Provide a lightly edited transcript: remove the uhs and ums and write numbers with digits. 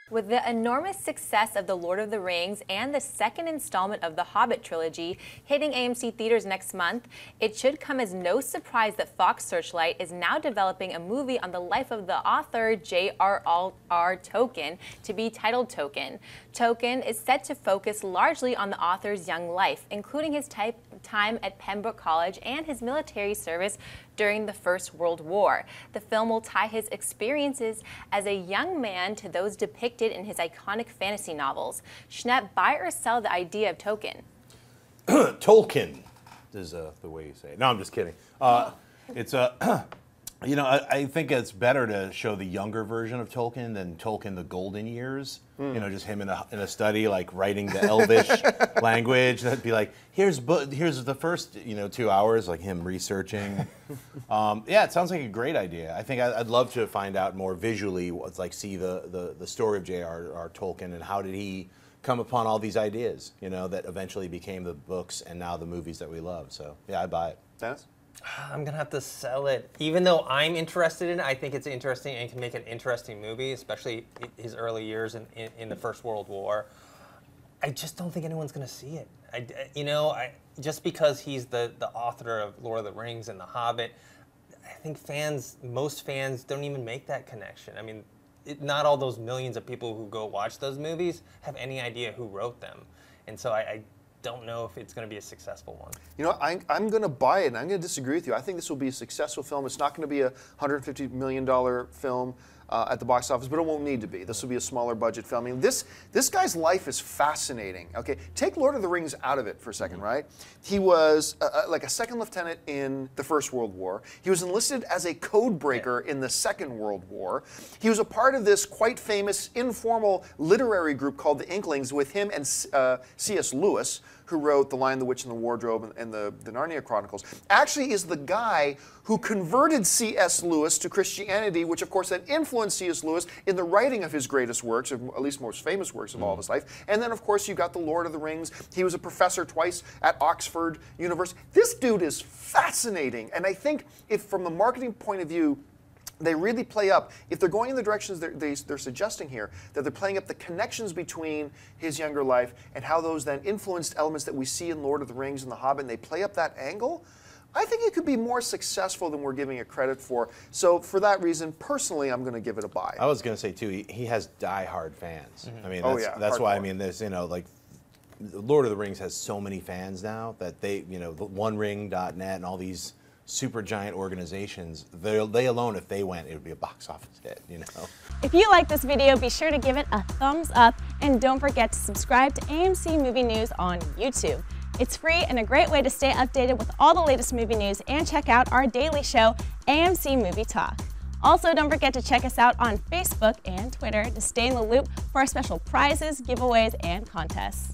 With the enormous success of The Lord of the Rings and the second installment of the Hobbit trilogy hitting AMC theaters next month, it should come as no surprise that Fox Searchlight is now developing a movie on the life of the author J.R.R. Tolkien to be titled Tolkien. Tolkien is set to focus largely on the author's young life, including his time at Pembroke College and his military service during the First World War. The film will tie his experiences as a young man to those depicted in his iconic fantasy novels. Schnepp, buy or sell the idea of Tolkien? Tolkien is the way you say it. No, I'm just kidding. It's a, you know, I think it's better to show the younger version of Tolkien than Tolkien the golden years. You know, just him in a study, like writing the Elvish language. That'd be like, here's the first 2 hours, like him researching. Yeah, it sounds like a great idea. I think I'd love to find out more visually, what's like see the story of J.R.R. Tolkien and how did he come upon all these ideas, that eventually became the books and now the movies that we love. So yeah, I buy it. Dennis? I'm gonna have to sell it. Even though I'm interested in it, I think it's interesting and can make an interesting movie, especially his early years in the First World War. I just don't think anyone's gonna see it. Just because he's the author of Lord of the Rings and The Hobbit, I think most fans don't even make that connection. I mean, not all those millions of people who go watch those movies have any idea who wrote them. And so I don't know if it's going to be a successful one. I'm going to buy it, and I'm going to disagree with you. I think this will be a successful film. It's not going to be a $150 million film at the box office, but it won't need to be. This will be a smaller budget film. I mean, this guy's life is fascinating. Okay, take Lord of the Rings out of it for a second, right? He was like a second lieutenant in the First World War. He was enlisted as a code breaker in the Second World War. He was a part of this quite famous informal literary group called the Inklings with him and C.S. Lewis, who wrote The Lion, the Witch, and the Wardrobe and the Narnia Chronicles, actually is the guy who converted C.S. Lewis to Christianity, which of course then influenced C.S. Lewis in the writing of his greatest works, or at least most famous works of all of his life. And then of course you got The Lord of the Rings. He was a professor twice at Oxford University. This dude is fascinating, and I think if from the marketing point of view, they really play up, if they're going in the directions they're suggesting here, that they're playing up the connections between his younger life and how those then influenced elements that we see in Lord of the Rings and The Hobbit, and they play up that angle, I think it could be more successful than we're giving it credit for. So for that reason, personally, I'm going to give it a buy. I was going to say, too, he has diehard fans. I mean, that's hardcore. why, I mean, there's, like, Lord of the Rings has so many fans now that they, OneRing.net and all these super giant organizations, they alone, if they went, it would be a box office hit, If you like this video, be sure to give it a thumbs up and don't forget to subscribe to AMC Movie News on YouTube. It's free and a great way to stay updated with all the latest movie news and check out our daily show, AMC Movie Talk. Also, don't forget to check us out on Facebook and Twitter to stay in the loop for our special prizes, giveaways, and contests.